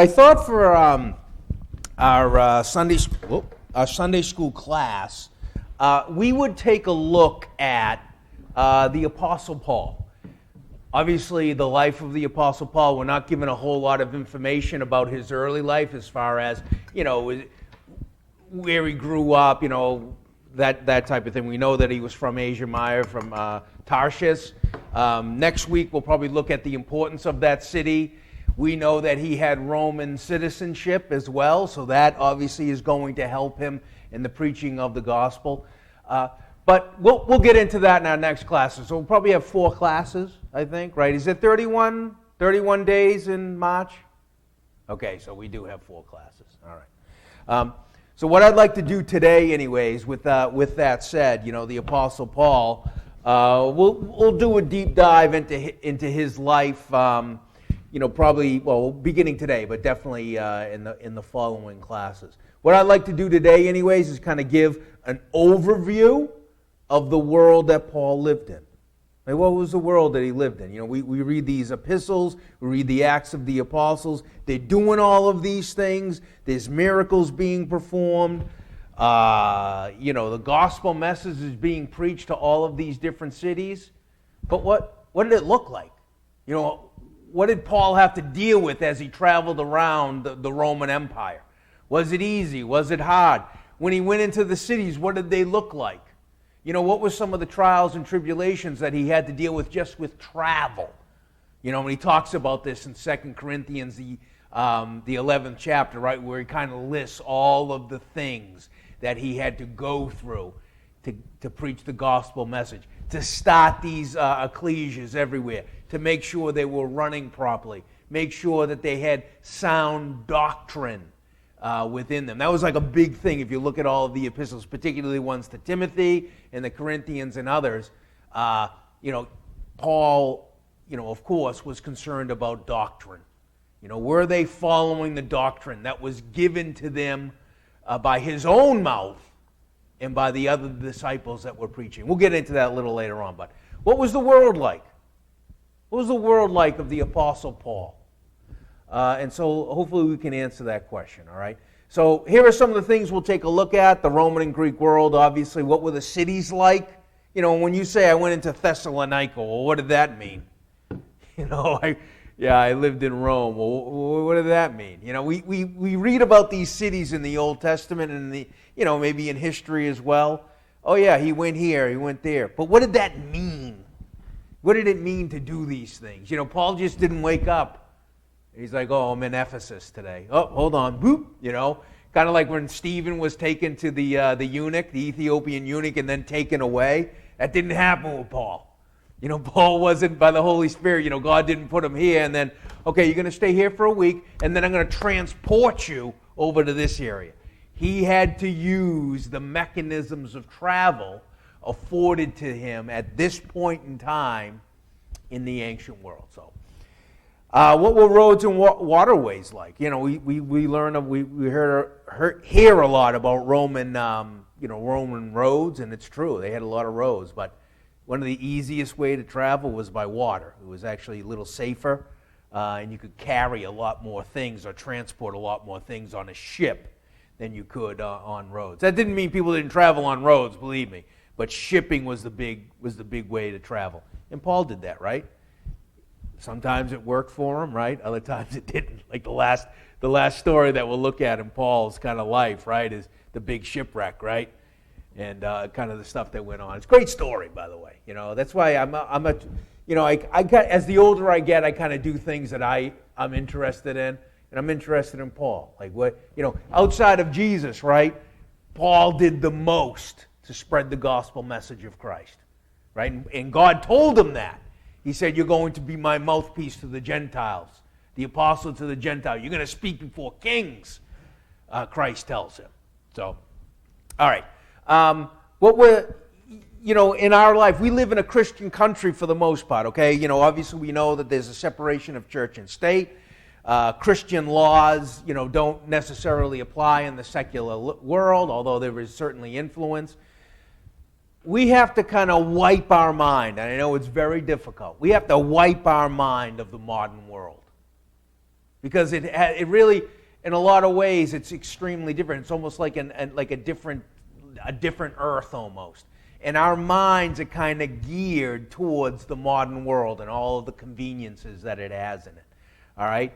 I thought for our Sunday school class, we would take a look at the Apostle Paul. Obviously, the life of the Apostle Paul, we're not given a whole lot of information about his early life as far as, where he grew up, that type of thing. We know that he was from Asia Minor, from Tarshish. Next week, we'll probably look at the importance of that city. We know that he had Roman citizenship as well, so that obviously is going to help him in the preaching of the gospel. But we'll get into that in our next classes. So we'll probably have 4 classes, I think, right? Is it 31 days in March? Okay, so we do have 4 classes. All right. So what I'd like to do today, anyways, with that said, the Apostle Paul, we'll do a deep dive into his life. Probably beginning today, but definitely in the following classes. What I'd like to do today, anyways, is kind of give an overview of the world that Paul lived in. Like, what was the world that he lived in? We read these epistles, we read the Acts of the Apostles. They're doing all of these things. There's miracles being performed. The gospel message is being preached to all of these different cities. But what did it look like? What did Paul have to deal with as he traveled around the Roman Empire? Was it easy? Was it hard? When he went into the cities, what did they look like? What were some of the trials and tribulations that he had to deal with just with travel? When he talks about this in 2 Corinthians, the 11th chapter, right, where he kind of lists all of the things that he had to go through to preach the gospel message, to start these ecclesias everywhere, to make sure they were running properly, make sure that they had sound doctrine within them. That was like a big thing if you look at all of the epistles, particularly ones to Timothy and the Corinthians and others. Paul, of course, was concerned about doctrine. Were they following the doctrine that was given to them by his own mouth and by the other disciples that were preaching? We'll get into that a little later on. But what was the world like? What was the world like of the Apostle Paul? And so hopefully we can answer that question, all right? So here are some of the things we'll take a look at. The Roman and Greek world, obviously. What were the cities like? When you say I went into Thessalonica, well, what did that mean? I lived in Rome. Well, what did that mean? We read about these cities in the Old Testament and maybe in history as well. Oh yeah, he went here, he went there. But what did that mean? What did it mean to do these things? Paul just didn't wake up. He's like, oh, I'm in Ephesus today. Oh, hold on, boop. Kind of like when Stephen was taken to the eunuch, the Ethiopian eunuch, and then taken away. That didn't happen with Paul. Paul wasn't by the Holy Spirit. God didn't put him here and then, okay, you're going to stay here for a week, and then I'm going to transport you over to this area. He had to use the mechanisms of travel afforded to him at this point in time in the ancient world. So, what were roads and waterways like? We learn of we hear a lot about Roman Roman roads, and it's true they had a lot of roads. But one of the easiest way to travel was by water. It was actually a little safer, and you could carry a lot more things or transport a lot more things on a ship than you could on roads. That didn't mean people didn't travel on roads, believe me. But shipping was the big way to travel, and Paul did that, right? Sometimes it worked for him, right? Other times it didn't. Like the last story that we'll look at in Paul's kind of life, right, is the big shipwreck, right? And kind of the stuff that went on. It's a great story, by the way. That's why as the older I get, I kind of do things that I'm interested in, and I'm interested in Paul. Like outside of Jesus, right? Paul did the most to spread the gospel message of Christ, right? And God told him that. He said, you're going to be my mouthpiece to the Gentiles, the apostle to the Gentiles. You're going to speak before kings, Christ tells him. So, all right. In our life, we live in a Christian country for the most part, okay? Obviously we know that there's a separation of church and state. Christian laws, don't necessarily apply in the secular world, although there is certainly influence. We have to kind of wipe our mind, and I know it's very difficult. We have to wipe our mind of the modern world. because it really, in a lot of ways, it's extremely different. It's almost like a different Earth almost. And our minds are kind of geared towards the modern world and all of the conveniences that it has in it. All right?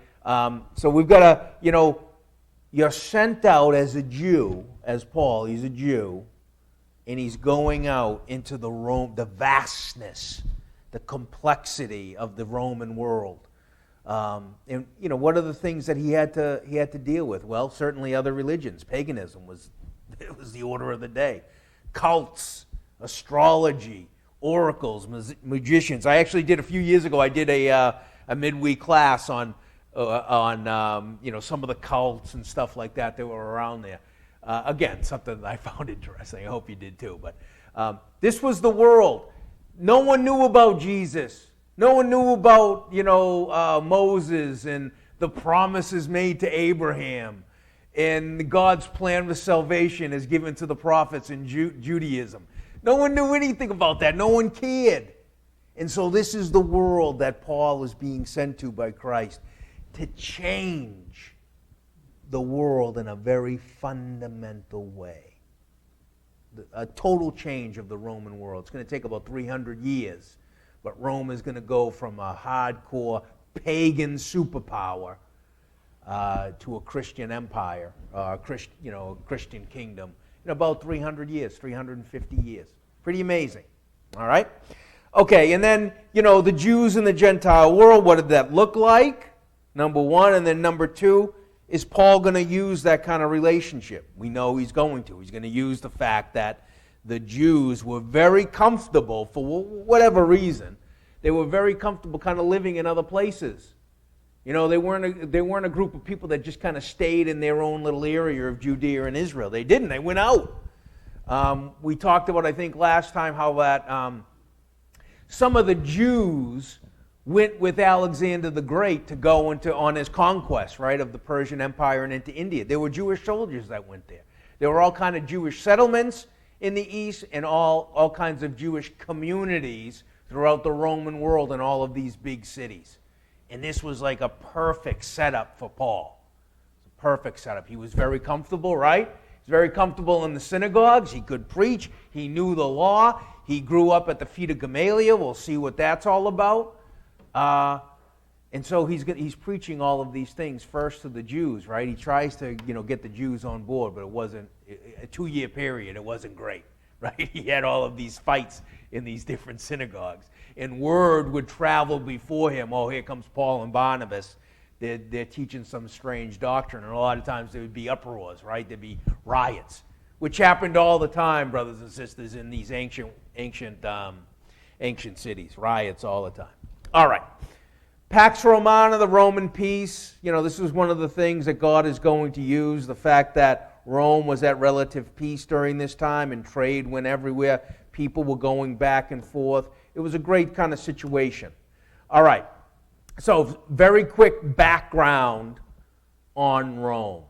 So we've got to, you're sent out as a Jew, as Paul, he's a Jew, and he's going out into the vastness, the complexity of the Roman world. And what are the things that he had to deal with? Well, certainly other religions. Paganism was the order of the day. Cults, astrology, oracles, magicians. I actually did a few years ago. I did a midweek class on some of the cults and stuff like that were around there. Again, something that I found interesting. I hope you did too. But this was the world. No one knew about Jesus. No one knew about Moses and the promises made to Abraham and God's plan for salvation as given to the prophets in Judaism. No one knew anything about that. No one cared. And so this is the world that Paul is being sent to by Christ, to change the world in a very fundamental way. A total change of the Roman world. It's going to take about 300 years, but Rome is going to go from a hardcore pagan superpower to a Christian empire, Christian kingdom in about 300 years, 350 years. Pretty amazing. All right? Okay, and then, the Jews in the Gentile world, what did that look like? Number one, and then number two, is Paul going to use that kind of relationship? We know he's going to. He's going to use the fact that the Jews were very comfortable, for whatever reason, they were very comfortable kind of living in other places. They weren't a group of people that just kind of stayed in their own little area of Judea and Israel. They didn't. They went out. We talked about, I think, last time how that some of the Jews went with Alexander the Great to go on his conquest, right, of the Persian Empire and into India. There were Jewish soldiers that went there. There were all kind of Jewish settlements in the east and all kinds of Jewish communities throughout the Roman world in all of these big cities. And this was like a perfect setup for Paul. It's a perfect setup. He was very comfortable, right? He was very comfortable in the synagogues. He could preach. He knew the law. He grew up at the feet of Gamaliel. We'll see what that's all about. And so he's preaching all of these things first to the Jews, right? He tries to get the Jews on board, but it wasn't a 2-year period. It wasn't great, right? He had all of these fights in these different synagogues. And word would travel before him, oh, here comes Paul and Barnabas. They're teaching some strange doctrine. And a lot of times there would be uproars, right? There'd be riots, which happened all the time, brothers and sisters, in these ancient cities. Riots all the time. All right. Pax Romana, the Roman peace. This is one of the things that God is going to use, the fact that Rome was at relative peace during this time and trade went everywhere. People were going back and forth. It was a great kind of situation. All right. So, very quick background on Rome.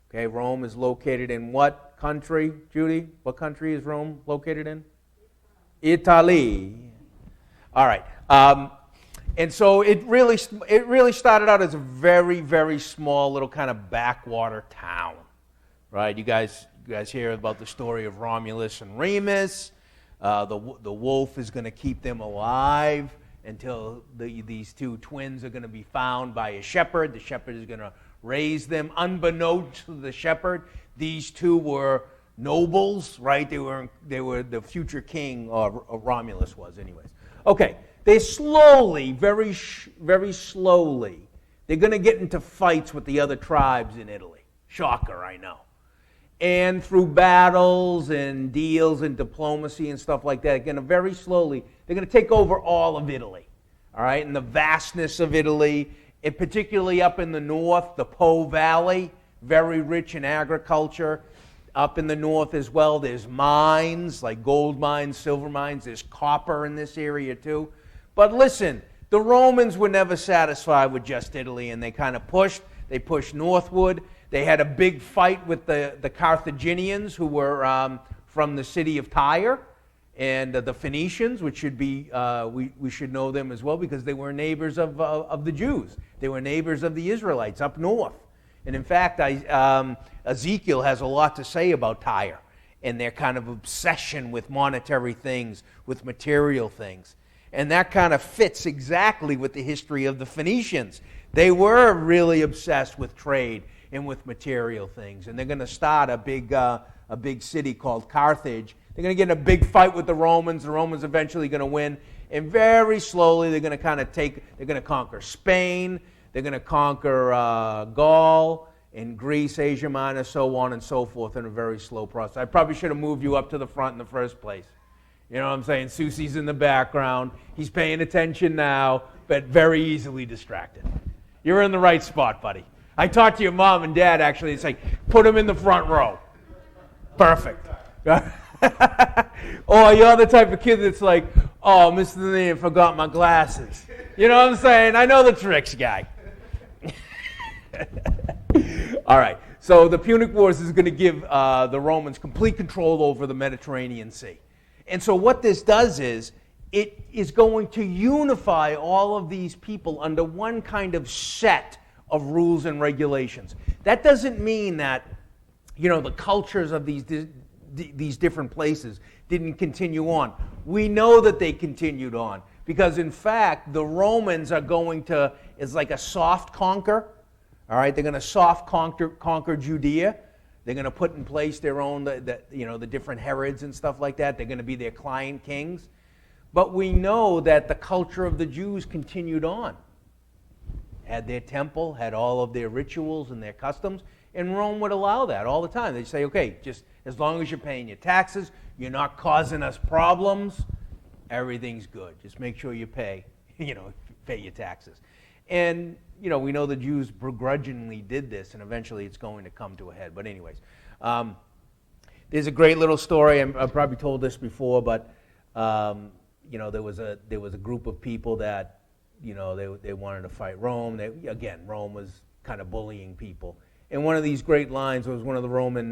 Okay, Rome is located in what country, Judy? What country is Rome located in? Italy. All right. And so it really started out as a very, very small little kind of backwater town, right? You guys hear about the story of Romulus and Remus. The wolf is going to keep them alive until these two twins are going to be found by a shepherd. The shepherd is going to raise them. Unbeknownst to the shepherd, these two were nobles, right? They were the future king, or Romulus was, anyways. Okay. They slowly, very slowly, they're going to get into fights with the other tribes in Italy. Shocker, I know. And through battles and deals and diplomacy and stuff like that, again, very slowly, they're going to take over all of Italy. All right, and the vastness of Italy, and particularly up in the north, the Po Valley, very rich in agriculture. Up in the north as well, there's mines, like gold mines, silver mines. There's copper in this area too. But listen, the Romans were never satisfied with just Italy, and they kind of pushed. They pushed northward. They had a big fight with the Carthaginians, who were from the city of Tyre. And the Phoenicians, which should be, we should know them as well because they were neighbors of the Jews. They were neighbors of the Israelites up north. And in fact, Ezekiel has a lot to say about Tyre and their kind of obsession with monetary things, with material things. And that kind of fits exactly with the history of the Phoenicians. They were really obsessed with trade and with material things. And they're going to start a big city called Carthage. They're going to get in a big fight with the Romans. The Romans eventually going to win. And very slowly they're going to they're going to conquer Spain. They're going to conquer Gaul and Greece, Asia Minor, so on and so forth in a very slow process. I probably should have moved you up to the front in the first place. You know what I'm saying? Susie's in the background. He's paying attention now, but very easily distracted. You're in the right spot, buddy. I talked to your mom and dad, actually. It's like, put him in the front row. Perfect. Or you're the type of kid that's like, oh, Mr. Dineen forgot my glasses. You know what I'm saying? I know the tricks, guy. All right. So the Punic Wars is going to give the Romans complete control over the Mediterranean Sea. And so what this does is it is going to unify all of these people under one kind of set of rules and regulations. That doesn't mean that, the cultures of these different places didn't continue on. We know that they continued on because, in fact, the Romans are going to, it's like a soft conquer. All right, they're going to soft conquer Judea. They're going to put in place their own, the different Herods and stuff like that. They're going to be their client kings. But we know that the culture of the Jews continued on. Had their temple, had all of their rituals and their customs, and Rome would allow that all the time. They'd say, okay, just as long as you're paying your taxes, you're not causing us problems, everything's good. Just make sure you pay your taxes. And, we know the Jews begrudgingly did this, and eventually it's going to come to a head. But anyways, there's a great little story. I've probably told this before, but, there was a group of people that, they wanted to fight Rome. Rome was kind of bullying people. And one of these great lines was one of the Roman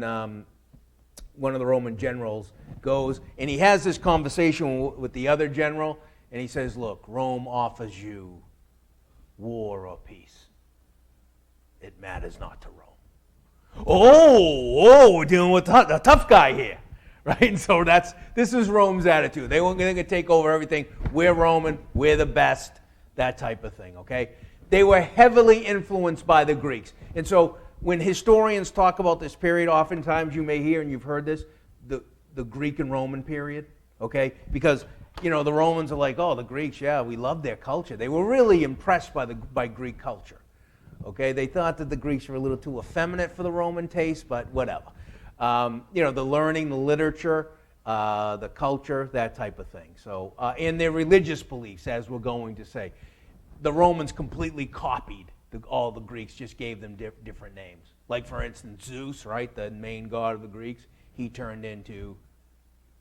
generals goes, and he has this conversation with the other general, and he says, look, Rome offers you war or peace. It matters not to Rome. Oh, we're dealing with a tough guy here, right? And so this is Rome's attitude. They're going to take over everything. We're Roman. We're the best. That type of thing, okay? They were heavily influenced by the Greeks. And so when historians talk about this period, oftentimes you may hear, and you've heard this, the Greek and Roman period, okay? Because the Romans are like, oh, the Greeks, yeah, we love their culture. They were really impressed by Greek culture. Okay, they thought that the Greeks were a little too effeminate for the Roman taste, but whatever. The learning, the literature, the culture, that type of thing. So, and their religious beliefs, as we're going to say. The Romans completely copied all the Greeks, just gave them different names. Like, for instance, Zeus, right, the main god of the Greeks, he turned into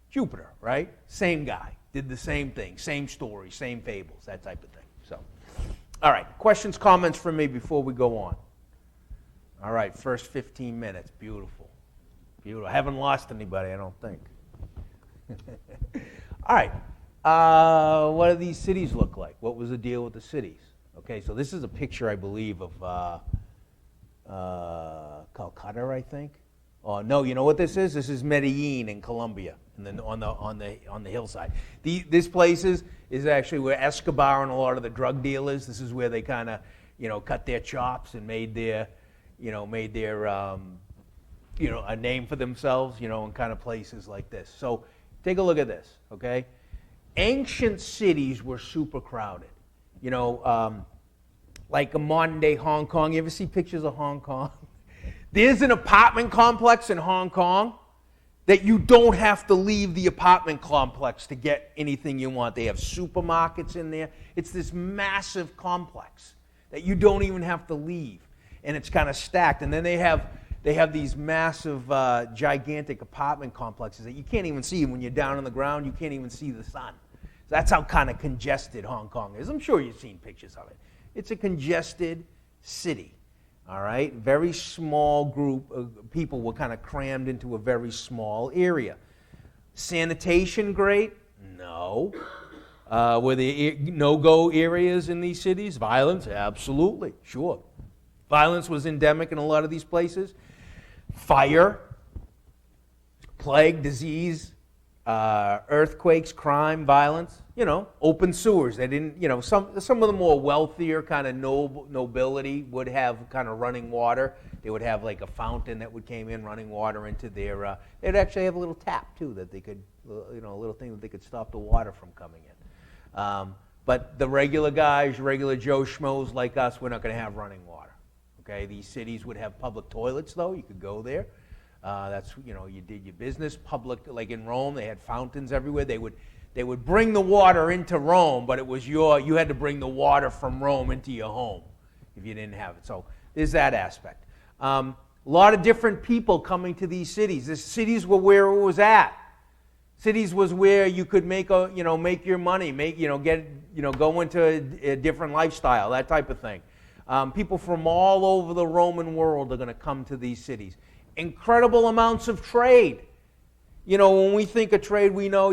Jupiter, right? Same guy. Did the same thing, same story, same fables, that type of thing. So, all right, questions, comments from me before we go on. All right, first 15 minutes, beautiful. Beautiful. I haven't lost anybody, I don't think. All right, what do these cities look like? What was the deal with the cities? Okay, so this is a picture, I believe, of Calcutta, I think. Oh no, you know what this is? This is Medellin in Colombia, and then on the hillside. This place is actually where Escobar and a lot of the drug dealers. This is where they kind of cut their chops and made their a name for themselves. In kind of places like this. So take a look at this. Okay, ancient cities were super crowded. Like a modern day Hong Kong. You ever see pictures of Hong Kong? There's an apartment complex in Hong Kong that you don't have to leave the apartment complex to get anything you want. They have supermarkets in there. It's this massive complex that you don't even have to leave. And it's kind of stacked. And then they have these massive, gigantic apartment complexes that you can't even see. When you're down on the ground, you can't even see the sun. So that's how kind of congested Hong Kong is. I'm sure you've seen pictures of it. It's a congested city. All right, very small group of people were kind of crammed into a very small area. Sanitation great? No. Were there no-go areas in these cities? Violence? Absolutely, sure. Violence was endemic in a lot of these places. Fire, plague, disease, earthquakes, crime, violence, open sewers. They didn't, some of the more wealthier kind of nobility would have kind of running water. They would have like a fountain that would came in running water into their, they'd actually have a little tap too that they could, a little thing that they could stop the water from coming in. But the regular guys, regular Joe Schmoes like us, we're not going to have running water. Okay, these cities would have public toilets though. You could go there. That's you did your business. Public, like in Rome, they had fountains everywhere. They would bring the water into Rome, but it was you had to bring the water from Rome into your home if you didn't have it. So there's that aspect. A lot of different people coming to these cities. The cities were where it was at. Cities was where you could make your money, go into a different lifestyle, that type of thing. People from all over the Roman world are going to come to these cities. Incredible amounts of trade. When we think of trade, we know,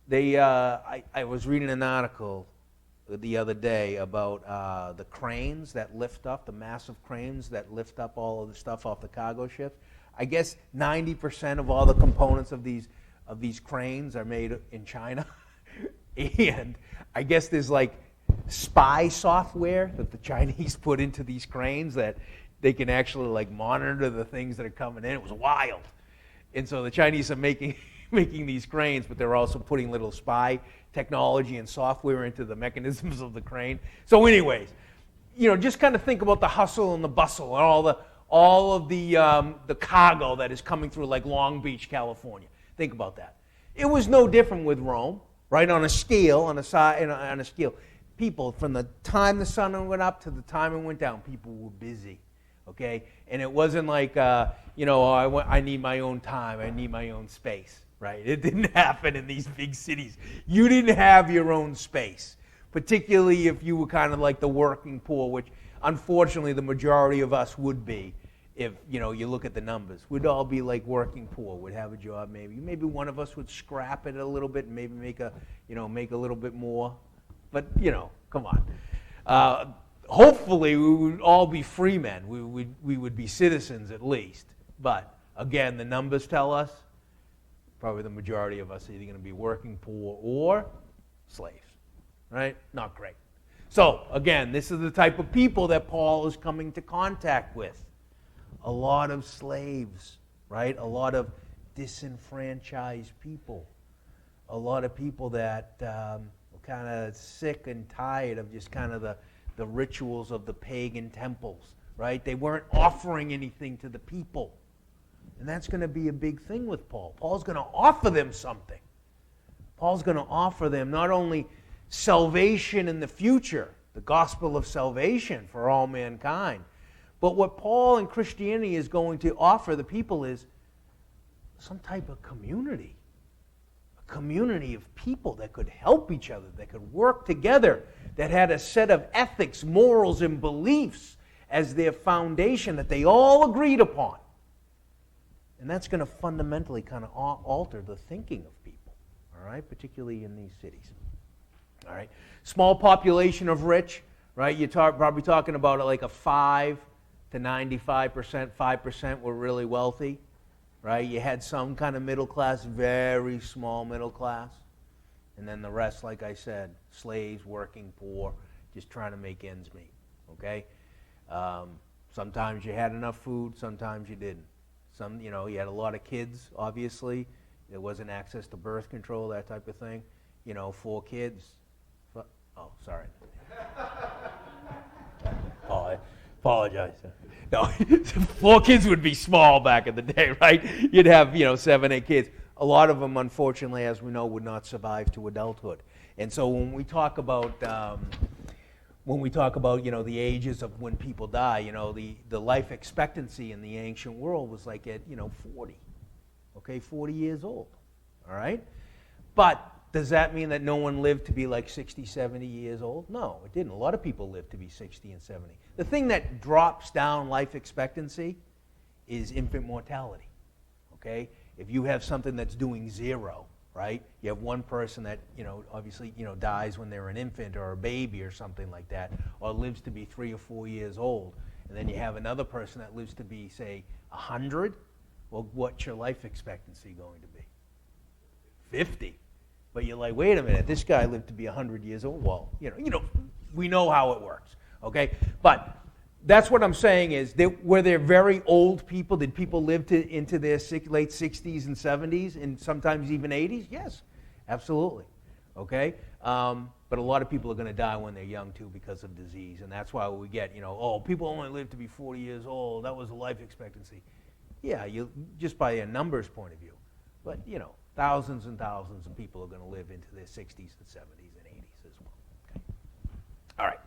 I was reading an article the other day about the cranes that lift up, the massive cranes that lift up all of the stuff off the cargo ships. I guess 90% of all the components of these cranes are made in China. And I guess there's like spy software that the Chinese put into these cranes that they can actually like monitor the things that are coming in. It was wild. And so the Chinese are making these cranes, but they're also putting little spy technology and software into the mechanisms of the crane. So anyways, just kind of think about the hustle and the bustle and all of the cargo that is coming through like Long Beach, California. Think about that. It was no different with Rome, right? On a scale. People, from the time the sun went up to the time it went down, people were busy. Okay, and it wasn't like I need my own time, I need my own space, right? It didn't happen in these big cities. You didn't have your own space, particularly if you were kind of like the working poor, which unfortunately the majority of us would be. If you look at the numbers, we'd all be like working poor. Would have a job, maybe one of us would scrap it a little bit and maybe make a little bit more. But come on. Hopefully, we would all be free men. We would be citizens at least. But again, the numbers tell us probably the majority of us are either going to be working poor or slaves, right? Not great. So again, this is the type of people that Paul is coming to contact with. A lot of slaves, right? A lot of disenfranchised people. A lot of people that were kind of sick and tired of just kind of the rituals of the pagan temples, right? They weren't offering anything to the people. And that's going to be a big thing with Paul. Paul's going to offer them something. Paul's going to offer them not only salvation in the future, the gospel of salvation for all mankind, but what Paul and Christianity is going to offer the people is some type of community. A community of people that could help each other, that could work together, that had a set of ethics, morals, and beliefs as their foundation that they all agreed upon. And that's going to fundamentally kind of alter the thinking of people, all right, particularly in these cities. All right, small population of rich, right? You're probably talking about like a 5 to 95%, 5% were really wealthy, right? You had some kind of middle class, very small middle class. And then the rest, like I said, slaves, working poor, just trying to make ends meet, okay? Sometimes you had enough food, sometimes you didn't. You had a lot of kids, obviously. There wasn't access to birth control, that type of thing. 4 kids. Oh, sorry. Oh, I apologize. No, 4 kids would be small back in the day, right? You'd have, 7, 8 kids. A lot of them, unfortunately, as we know, would not survive to adulthood. And so when we talk about, the ages of when people die, the life expectancy in the ancient world was like at, 40. Okay, 40 years old. All right? But does that mean that no one lived to be like 60, 70 years old? No, it didn't. A lot of people lived to be 60 and 70. The thing that drops down life expectancy is infant mortality. Okay? If you have something that's doing 0, right? You have one person that, obviously, dies when they're an infant or a baby or something like that, or lives to be 3 or 4 years old. And then you have another person that lives to be, say, 100. Well, what's your life expectancy going to be? 50. But you're like, wait a minute, this guy lived to be 100 years old. Well, we know how it works, okay? But that's what I'm saying is, were there very old people? Did people live into their late 60s and 70s and sometimes even 80s? Yes, absolutely, okay? But a lot of people are going to die when they're young, too, because of disease. And that's why we get, people only live to be 40 years old. That was the life expectancy. Yeah, just by a numbers point of view. But, thousands and thousands of people are going to live into their 60s and 70s and 80s as well. Okay. All right.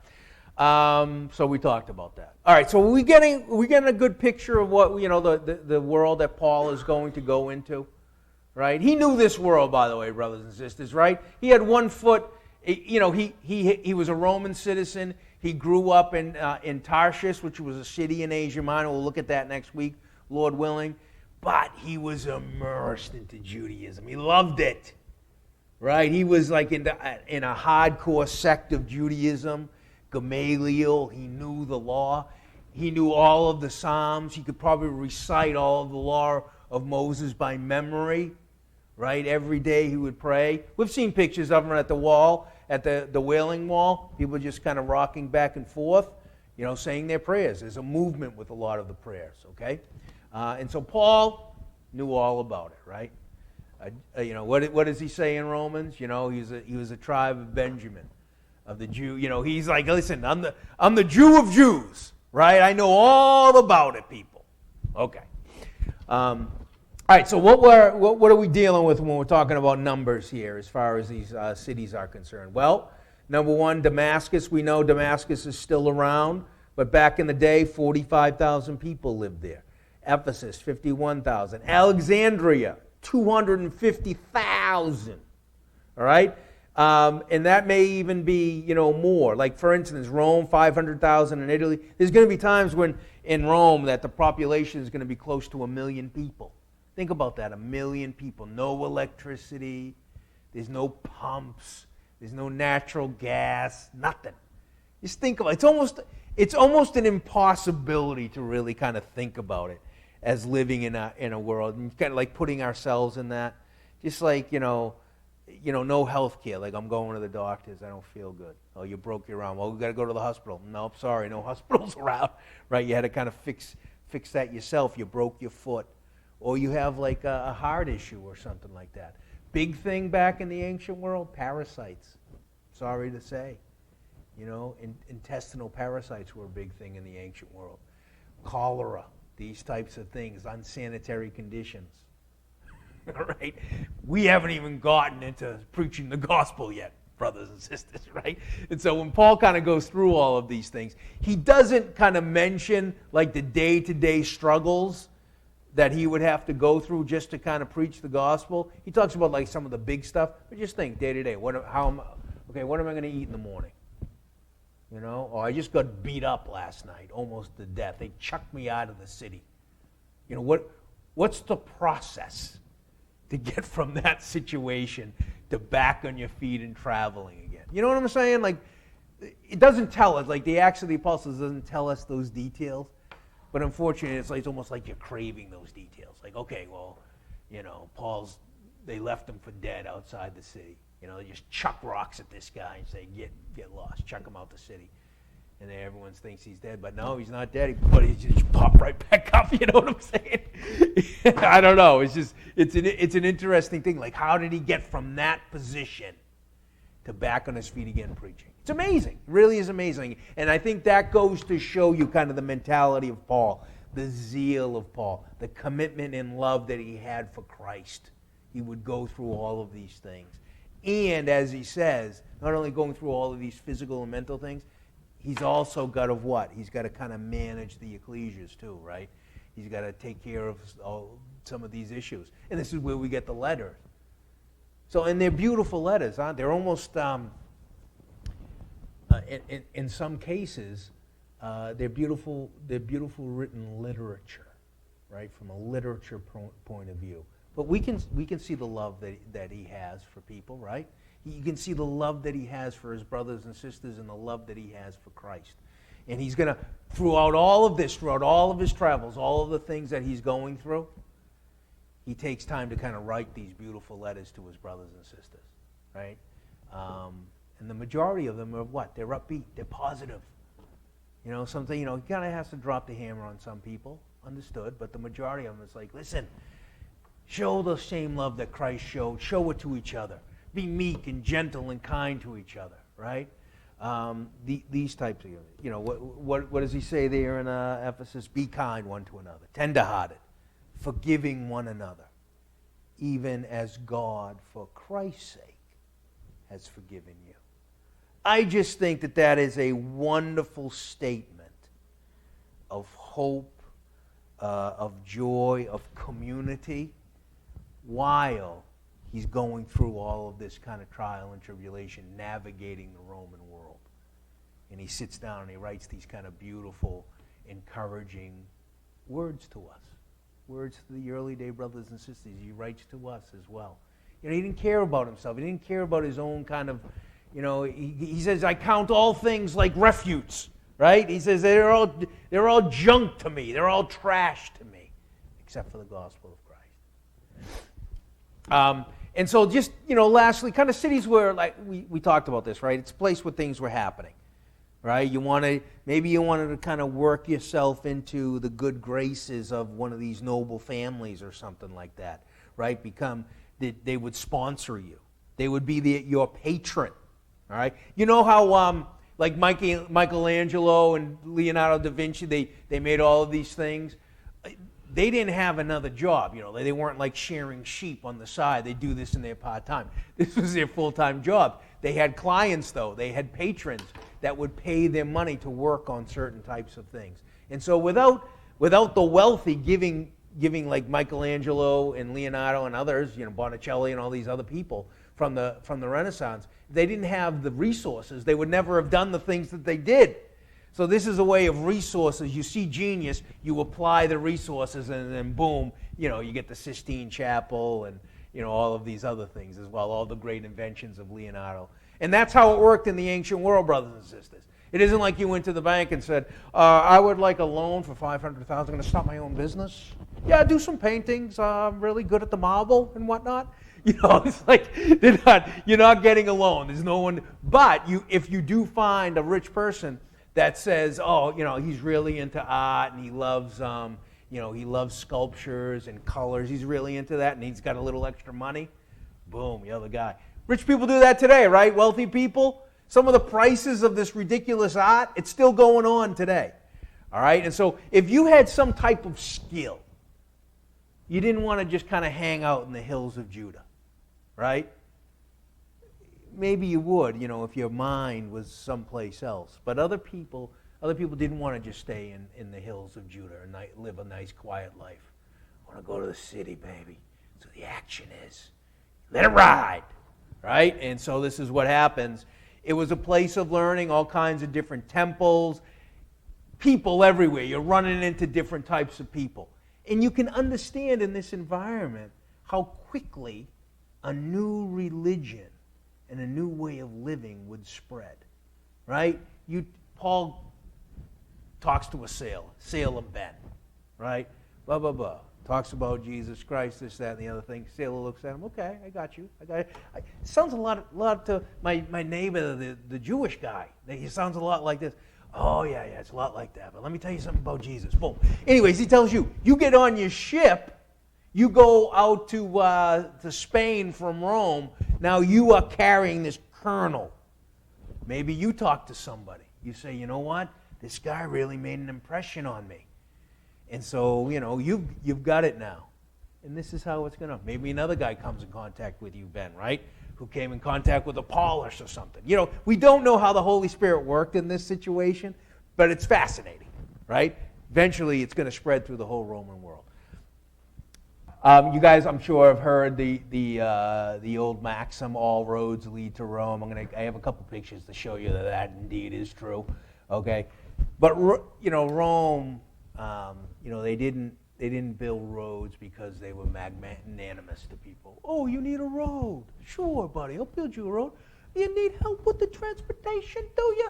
So we talked about that. All right, so we're getting a good picture of what, the world that Paul is going to go into, right? He knew this world, by the way, brothers and sisters, right? He had one foot. He was a Roman citizen. He grew up in Tarshish, which was a city in Asia Minor. We'll look at that next week, Lord willing. But he was immersed into Judaism. He loved it, right? He was like in a hardcore sect of Judaism. Gamaliel, he knew the law. He knew all of the Psalms. He could probably recite all of the law of Moses by memory. Right? Every day he would pray. We've seen pictures of him at the wall, at the Wailing Wall. People just kind of rocking back and forth, saying their prayers. There's a movement with a lot of the prayers, okay? And so Paul knew all about it, right? What does he say in Romans? He was a tribe of Benjamin, of the Jew. He's like, listen, I'm the Jew of Jews, right? I know all about it, people. Okay. All right, so what are we dealing with when we're talking about numbers here as far as these cities are concerned? Well, number one, Damascus. We know Damascus is still around, but back in the day, 45,000 people lived there. Ephesus, 51,000. Alexandria, 250,000. All right? And that may even be, more. Like, for instance, Rome, 500,000 in Italy. There's going to be times when in Rome that the population is going to be close to 1 million people. Think about that, 1 million people. No electricity. There's no pumps. There's no natural gas. Nothing. Just think about it. It's almost an impossibility to really kind of think about it as living in a world. And kind of like putting ourselves in that. Just like, no health care. Like, I'm going to the doctors. I don't feel good. Oh, you broke your arm. Well, we got to go to the hospital. Nope, sorry, no hospitals around. Right? You had to kind of fix that yourself. You broke your foot. Or you have like a heart issue or something like that. Big thing back in the ancient world, parasites. Sorry to say. Intestinal parasites were a big thing in the ancient world. Cholera, these types of things, unsanitary conditions. All right? We haven't even gotten into preaching the gospel yet, brothers and sisters, right? And so when Paul kind of goes through all of these things, he doesn't kind of mention like the day-to-day struggles that he would have to go through just to kind of preach the gospel. He talks about like some of the big stuff, but just think day to day. What am I going to eat in the morning? Or I just got beat up last night, almost to death. They chucked me out of the city. What's the process to get from that situation to back on your feet and traveling again? You know what I'm saying? Like, it doesn't tell us, like the Acts of the Apostles doesn't tell us those details. But unfortunately, it's almost like you're craving those details. Like, okay, well, they left him for dead outside the city. They just chuck rocks at this guy and say, get lost, chuck him out the city. And then everyone thinks he's dead, but no, he's not dead. But he just popped right back up. You know what I'm saying? I don't know. It's an interesting thing. Like, how did he get from that position to back on his feet again preaching? It's amazing. It really is amazing. And I think that goes to show you kind of the mentality of Paul, the zeal of Paul, the commitment and love that he had for Christ. He would go through all of these things. And as he says, not only going through all of these physical and mental things, he's also got to what? He's got to kind of manage the ecclesias too, right? He's got to take care of some of these issues. And this is where we get the letters. So, and they're beautiful letters, aren't they? They're almost... in some cases, they're beautiful written literature, right? From a literature point of view, But we can see the love that he has for people, right? You can see the love that he has for his brothers and sisters and the love that he has for Christ. And he's going to, throughout all of this, throughout all of his travels, all of the things that he's going through, he takes time to kind of write these beautiful letters to his brothers and sisters, right? And the majority of them are what? They're upbeat. They're positive. You know, something, he kind of has to drop the hammer on some people, understood, but the majority of them is like, listen, show the same love that Christ showed. Show it to each other. Be meek and gentle and kind to each other, right? These types of, what does he say there in Ephesus? Be kind one to another, tenderhearted, forgiving one another, even as God, for Christ's sake, has forgiven you. I just think that is a wonderful statement of hope, of joy, of community, while he's going through all of this kind of trial and tribulation, navigating the Roman world. And he sits down and he writes these kind of beautiful, encouraging words to us. Words to the early day brothers and sisters. He writes to us as well. He didn't care about himself. He didn't care about his own kind of, he says, I count all things like refuse, right? He says, they're all junk to me. They're all trash to me, except for the gospel of Christ. And so just, lastly, kind of cities where, like, we talked about this, right? It's a place where things were happening, right? Maybe you wanted to kind of work yourself into the good graces of one of these noble families or something like that, right? They would sponsor you. They would be your patron, all right? You know how, like Michelangelo and Leonardo da Vinci, they made all of these things? They didn't have another job, They weren't like sharing sheep on the side. They do this in their part-time. This was their full-time job. They had clients, though. They had patrons that would pay them money to work on certain types of things. And so without the wealthy giving like Michelangelo and Leonardo and others, Botticelli and all these other people from the Renaissance, if they didn't have the resources, they would never have done the things that they did. So this is a way of resources. You see genius, you apply the resources, and then boom, you get the Sistine Chapel and all of these other things as well, all the great inventions of Leonardo. And that's how it worked in the ancient world, brothers and sisters. It isn't like you went to the bank and said, I would like a loan for $500,000. I'm going to start my own business. Yeah, do some paintings. I'm really good at the marble and whatnot. It's like you're not getting a loan. There's no one. But if you do find a rich person that says, he's really into art and he loves, he loves sculptures and colors. He's really into that and he's got a little extra money. Boom, you're the guy. Rich people do that today, right? Wealthy people. Some of the prices of this ridiculous art, it's still going on today. All right? And so if you had some type of skill, you didn't want to just kind of hang out in the hills of Judah, right? Maybe you would, if your mind was someplace else. But other people didn't want to just stay in the hills of Judah and live a nice, quiet life. I want to go to the city, baby. So the action is. Let it ride, right? And so this is what happens. It was a place of learning, all kinds of different temples, people everywhere. You're running into different types of people. And you can understand in this environment how quickly a new religion and a new way of living would spread, right? Paul talks to a sailor, Salem Ben, right? Blah, blah, blah. Talks about Jesus Christ, this, that, and the other thing. Sailor looks at him, okay, I got you. Sounds a lot to my neighbor, the Jewish guy. He sounds a lot like this. Oh, yeah, it's a lot like that. But let me tell you something about Jesus. Boom. Anyways, he tells you get on your ship, you go out to Spain from Rome. Now you are carrying this kernel. Maybe you talk to somebody. You say, you know what? This guy really made an impression on me. And so, you've got it now. And this is how it's going to. Maybe another guy comes in contact with you, Ben, right? Who came in contact with Apollos or something. We don't know how the Holy Spirit worked in this situation, but it's fascinating, right? Eventually, it's going to spread through the whole Roman world. You guys, I'm sure, have heard the old maxim, all roads lead to Rome. I have a couple pictures to show you that indeed is true, okay? But, Rome, they didn't They didn't build roads because they were magnanimous to people. Oh, you need a road? Sure, buddy, I'll build you a road. You need help with the transportation, do you?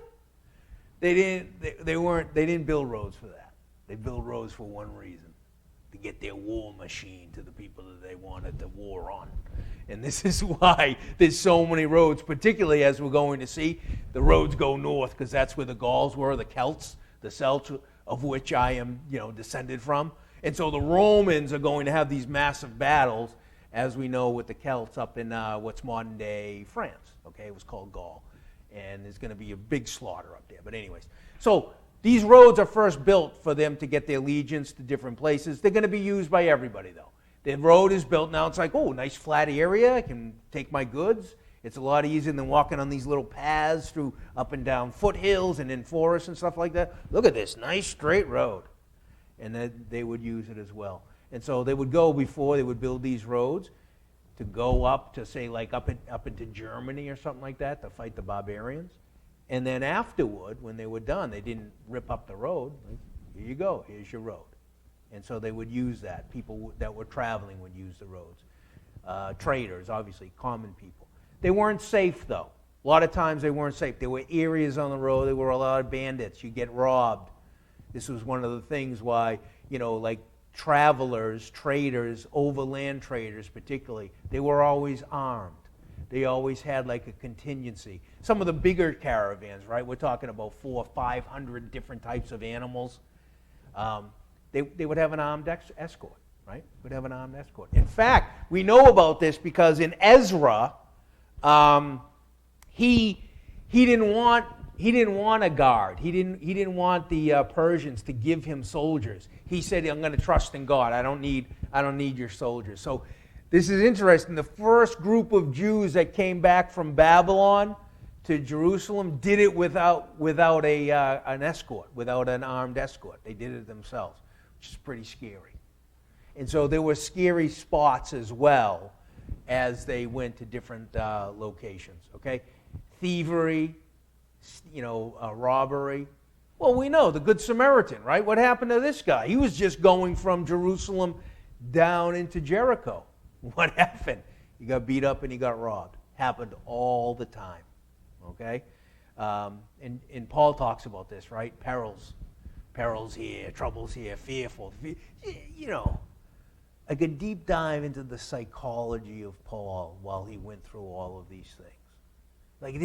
They didn't build roads for that. They built roads for one reason: to get their war machine to the people that they wanted the war on. And this is why there's so many roads, particularly as we're going to see. The roads go north because that's where the Gauls were, the Celts, the Celts of which I am, descended from. And so the Romans are going to have these massive battles, as we know with the Celts up in what's modern day France. Okay, it was called Gaul. And there's going to be a big slaughter up there. But anyways, so these roads are first built for them to get their legions to different places. They're going to be used by everybody, though. The road is built now. It's like, oh, nice flat area. I can take my goods. It's a lot easier than walking on these little paths through up and down foothills and in forests and stuff like that. Look at this nice straight road. And then they would use it as well. And so they would go before they would build these roads to go up to, say, like up into Germany or something like that to fight the barbarians. And then afterward, when they were done, they didn't rip up the road. Like, here you go, here's your road. And so they would use that. People that were traveling would use the roads. Traders, obviously, common people. They weren't safe, though. A lot of times they weren't safe. There were areas on the road. There were a lot of bandits. You get robbed. This was one of the things why, like travelers, traders, overland traders particularly, they were always armed. They always had like a contingency. Some of the bigger caravans, right? We're talking about 400 or 500 different types of animals. They would have an armed escort, right? Would have an armed escort. In fact, we know about this because in Ezra, he didn't want a guard. He didn't want the Persians to give him soldiers. He said, "I'm going to trust in God. I don't need your soldiers." So this is interesting. The first group of Jews that came back from Babylon to Jerusalem did it without an escort, without an armed escort. They did it themselves, which is pretty scary. And so there were scary spots as well as they went to different locations. Okay, thievery, robbery. Well, we know the Good Samaritan, right? What happened to this guy? He was just going from Jerusalem down into Jericho. What happened? He got beat up and he got robbed. Happened all the time. Okay? And Paul talks about this, right? Perils here, troubles here, fearful. Like a deep dive into the psychology of Paul while he went through all of these things. Like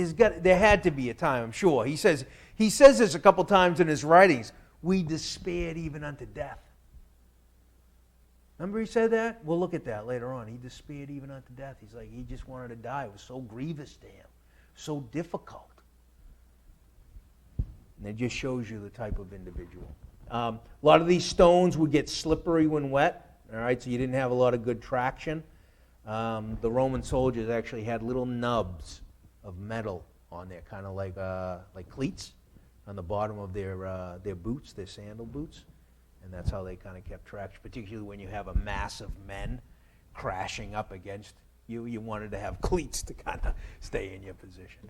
there had to be a time, I'm sure. He says this a couple times in his writings. We despaired even unto death. Remember he said that? We'll look at that later on. He despaired even unto death. He's like, he just wanted to die. It was so grievous to him, so difficult. And it just shows you the type of individual. A lot of these stones would get slippery when wet. All right, so you didn't have a lot of good traction. The Roman soldiers actually had little nubs of metal on there, kind of like cleats on the bottom of their boots, their sandal boots, and that's how they kind of kept traction. Particularly when you have a mass of men crashing up against you, you wanted to have cleats to kind of stay in your position.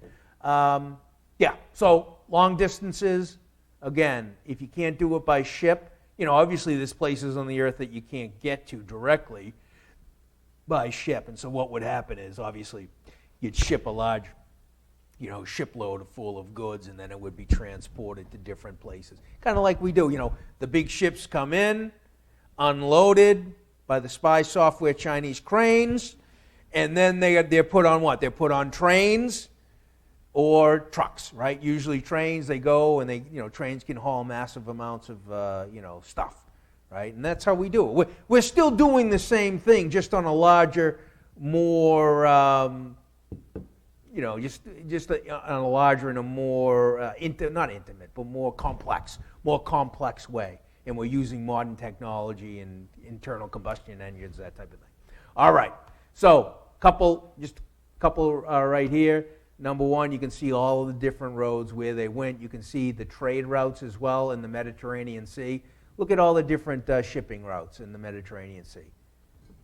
So long distances. Again, if you can't do it by ship, obviously there's places on the earth that you can't get to directly by ship, and so what would happen is obviously you'd ship a large shipload full of goods, and then it would be transported to different places. Kind of like we do, the big ships come in, unloaded by the spy software Chinese cranes, and then they're put on what? They're put on trains or trucks, right? Usually trains, they go and trains can haul massive amounts of, stuff, right? And that's how we do it. We're still doing the same thing, just on a larger, more, just on a larger and a more, not intimate, but more complex way. And we're using modern technology and internal combustion engines, that type of thing. All right, so couple right here. Number one, you can see all of the different roads where they went. You can see the trade routes as well in the Mediterranean Sea. Look at all the different shipping routes in the Mediterranean Sea.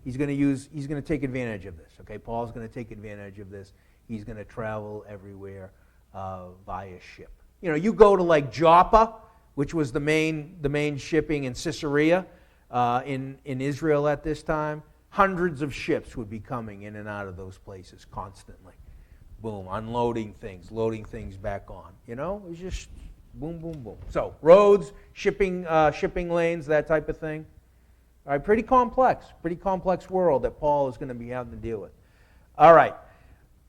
He's going to take advantage of this. Okay, Paul's going to take advantage of this. He's going to travel everywhere via ship. You go to like Joppa, which was the main shipping in Caesarea. in Israel at this time, hundreds of ships would be coming in and out of those places constantly. Boom, unloading things, loading things back on. You know, it was just boom, boom, boom. So roads, shipping lanes, that type of thing. All right, pretty complex world that Paul is going to be having to deal with. All right,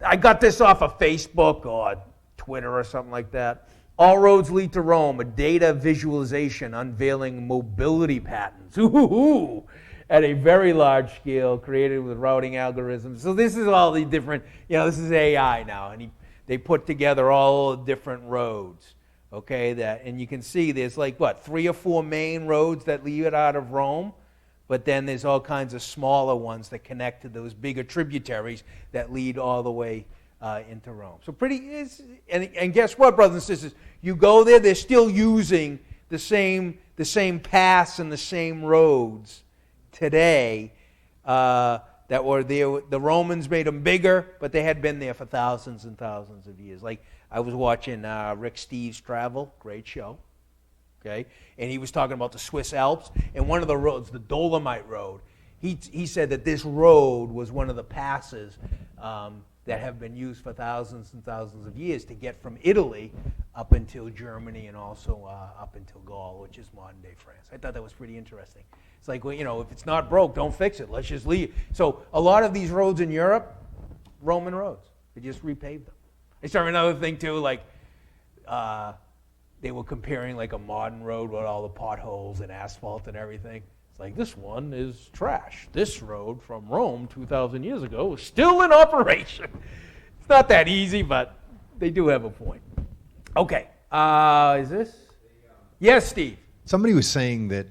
I got this off of Facebook or Twitter or something like that. All roads lead to Rome, a data visualization unveiling mobility patterns. Ooh, at a very large scale, created with routing algorithms. So this is all the different, this is AI now, and they put together all the different roads. Okay, and you can see there's 3 or 4 main roads that lead out of Rome, but then there's all kinds of smaller ones that connect to those bigger tributaries that lead all the way into Rome. So and guess what, brothers and sisters? You go there, they're still using the same paths and the same roads today that were there. The Romans made them bigger, but they had been there for thousands and thousands of years. Like I was watching Rick Steves Travel, great show, okay? And he was talking about the Swiss Alps, and one of the roads, the Dolomite Road, he said that this road was one of the passes that have been used for thousands and thousands of years to get from Italy up until Germany and also up until Gaul, which is modern-day France. I thought that was pretty interesting. It's like, well, if it's not broke, don't fix it. Let's just leave. So a lot of these roads in Europe, Roman roads. They just repaved them. I saw another thing, too, they were comparing a modern road with all the potholes and asphalt and everything. It's like, this one is trash. This road from Rome 2,000 years ago is still in operation. It's not that easy, but they do have a point. Okay. Is this? Yes, Steve. Somebody was saying that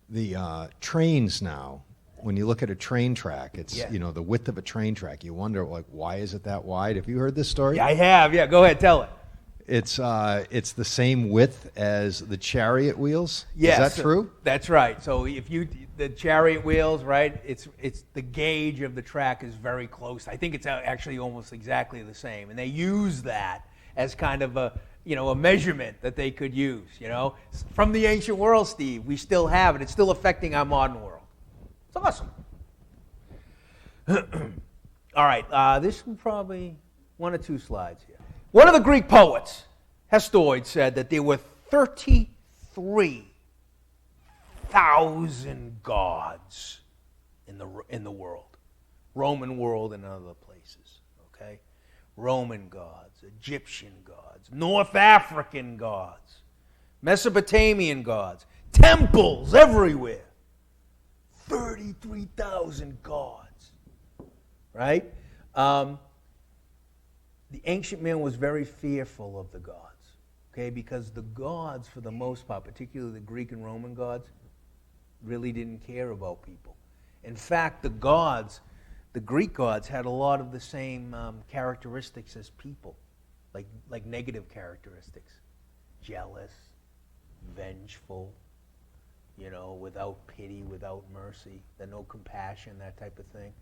the trains now, when you look at a train track, it's, the width of a train track. You wonder, why is it that wide? Have you heard this story? Yeah, I have. Yeah, go ahead. Tell it. It's the same width as the chariot wheels. Yes, is that true? That's right. So the chariot wheels, right? It's the gauge of the track is very close. I think it's actually almost exactly the same, and they use that as kind of a measurement that they could use. From the ancient world, Steve, we still have it. It's still affecting our modern world. It's awesome. All right, this is probably 1 or 2 slides here. One of the Greek poets, Hesiod, said that there were 33,000 gods in the world, Roman world and other places. Okay, Roman gods, Egyptian gods, North African gods, Mesopotamian gods, temples everywhere. 33,000 gods, right? The ancient man was very fearful of the gods, okay? Because the gods, for the most part, particularly the Greek and Roman gods, really didn't care about people. In fact, the Greek gods had a lot of the same characteristics as people, like negative characteristics. Jealous, vengeful, without pity, without mercy, no compassion, that type of thing.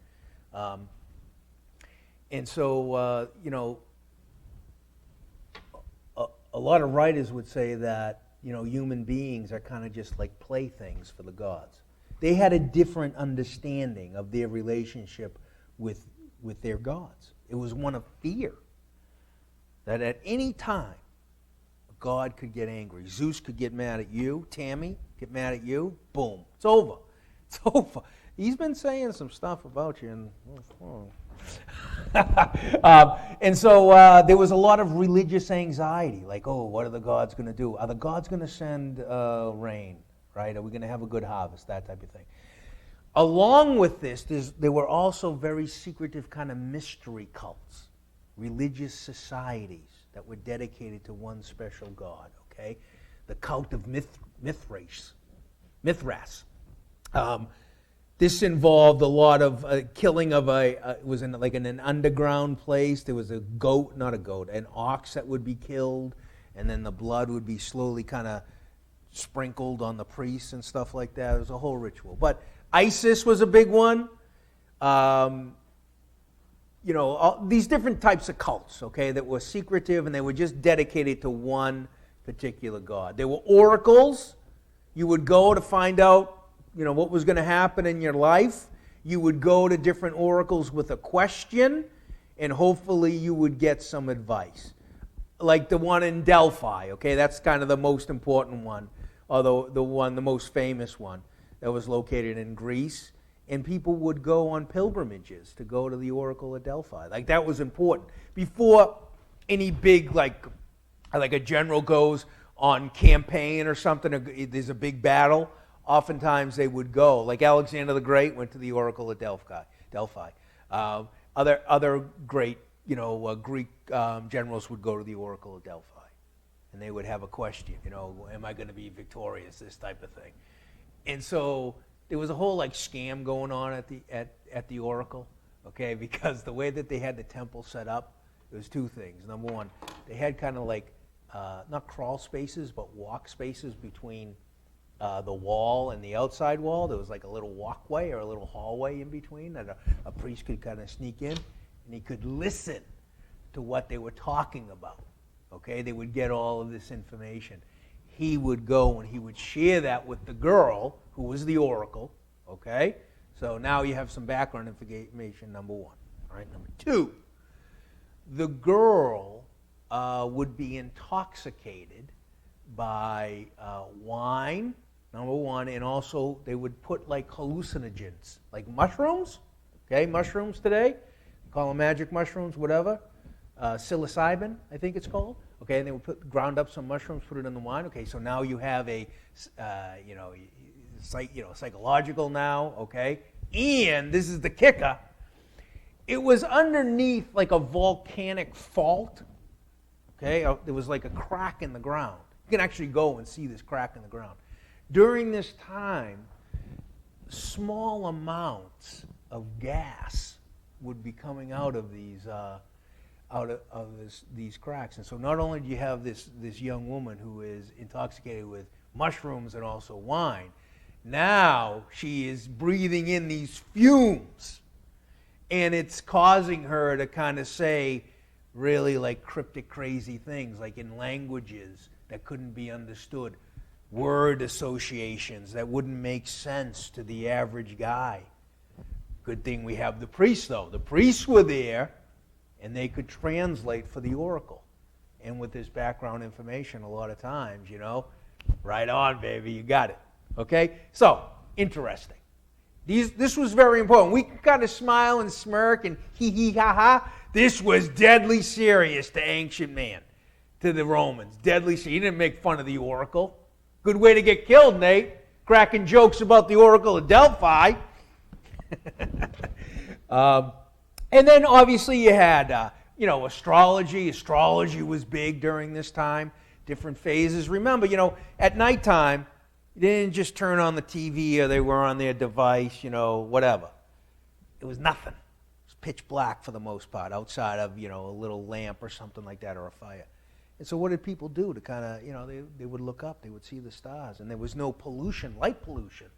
And so, a lot of writers would say that, human beings are kind of just like playthings for the gods. They had a different understanding of their relationship with their gods. It was one of fear. That at any time, a god could get angry. Zeus could get mad at you. Tammy, get mad at you. Boom. It's over. It's over. He's been saying some stuff about you. And so there was a lot of religious anxiety, what are the gods going to do? Are the gods going to send rain, right? Are we going to have a good harvest? That type of thing. Along with this, there were also very secretive kind of mystery cults, religious societies that were dedicated to one special god, okay? The cult of Mithras. This involved a lot of killing of it was in an underground place. There was an ox that would be killed, and then the blood would be slowly kind of sprinkled on the priests and stuff like that. It was a whole ritual. But Isis was a big one. These different types of cults, okay, that were secretive and they were just dedicated to one particular god. There were oracles. You would go to find out, what was going to happen in your life. You would go to different oracles with a question, and hopefully you would get some advice. Like the one in Delphi, okay? That's kind of the most important one, or the most famous one that was located in Greece. And people would go on pilgrimages to go to the Oracle of Delphi. Like, that was important. Before any big, like a general goes on campaign or something, or there's a big battle, oftentimes they would go. Like Alexander the Great went to the Oracle of Delphi. Other great, Greek generals would go to the Oracle of Delphi. And they would have a question, am I going to be victorious, this type of thing. And so there was a whole scam going on at the Oracle, okay? Because the way that they had the temple set up, there was two things. Number one, they had kind of not crawl spaces, but walk spaces between the wall and the outside wall. There was like a little walkway or a little hallway in between that a priest could kind of sneak in, and he could listen to what they were talking about, okay? They would get all of this information. He would go and he would share that with the girl who was the oracle, okay? So now you have some background information, number one. All right, number two, the girl would be intoxicated by wine, number one, and also they would put hallucinogens, like mushrooms, okay? Mushrooms today, call them magic mushrooms, whatever. Psilocybin, I think it's called. Okay, and they would ground up some mushrooms, put it in the wine. Okay, so now you have a, psychological now. Okay, and this is the kicker. It was underneath a volcanic fault. Okay, there was a crack in the ground. You can actually go and see this crack in the ground. During this time, small amounts of gas would be coming out of these. These cracks. And so not only do you have this young woman who is intoxicated with mushrooms and also wine, now she is breathing in these fumes, and it's causing her to kind of say really cryptic, crazy things, in languages that couldn't be understood, word associations that wouldn't make sense to the average guy. Good thing we have the priests, though. The priests were there, and they could translate for the oracle. And with this background information, a lot of times, right on, baby, you got it. Okay? So, interesting. This was very important. We could kind of smile and smirk and hee ha ha. This was deadly serious to ancient man, to the Romans. Deadly serious. He didn't make fun of the oracle. Good way to get killed, Nate. Cracking jokes about the Oracle of Delphi. And then obviously you had, astrology. Astrology was big during this time. Different phases. Remember, at nighttime, you didn't just turn on the TV or they were on their device, whatever. It was nothing. It was pitch black for the most part, outside of, a little lamp or something like that, or a fire. And so what did people do to kind of, they would look up, they would see the stars, and there was no pollution, light pollution,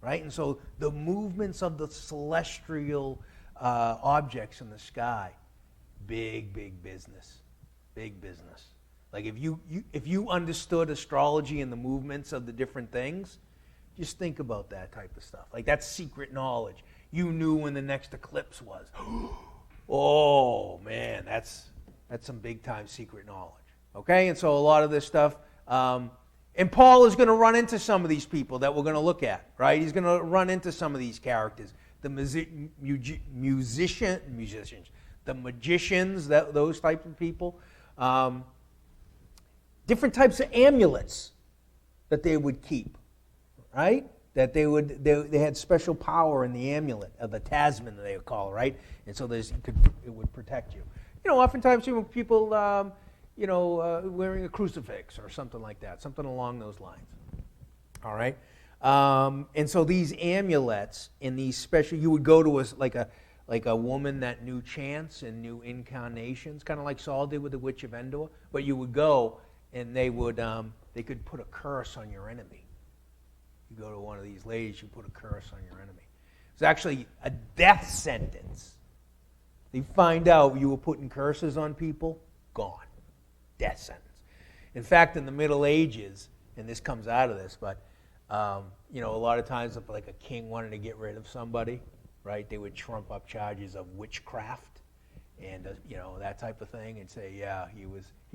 right? And so the movements of the celestial objects in the sky, big business. If you understood astrology and the movements of the different things, just think about that type of stuff. That's secret knowledge. You knew when the next eclipse was. Oh man, that's some big time secret knowledge. Okay, and so a lot of this stuff. And Paul is going to run into some of these people that we're going to look at, right? He's going to run into some of these characters. The musicians, the magicians, those types of people. Different types of amulets that they would keep, right? That they had special power in the amulet, of the talisman they would call it, right? And so it would protect you. Oftentimes people, wearing a crucifix or something like that, something along those lines. All right. And so these amulets and these special, you would go to a woman that knew chants and knew incarnations, kind of like Saul did with the Witch of Endor. But you would go and they could put a curse on your enemy. You go to one of these ladies, you put a curse on your enemy. It's actually a death sentence. They find out you were putting curses on people, gone. Death sentence. In fact, in the Middle Ages, and this comes out of this, but A lot of times if like a king wanted to get rid of somebody, right, they would trump up charges of witchcraft and that type of thing, and say, yeah, he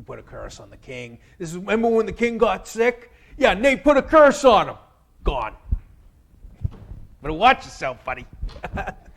put a curse on the king. Remember when the king got sick? Yeah, Nate put a curse on him. Gone. Better watch yourself, buddy.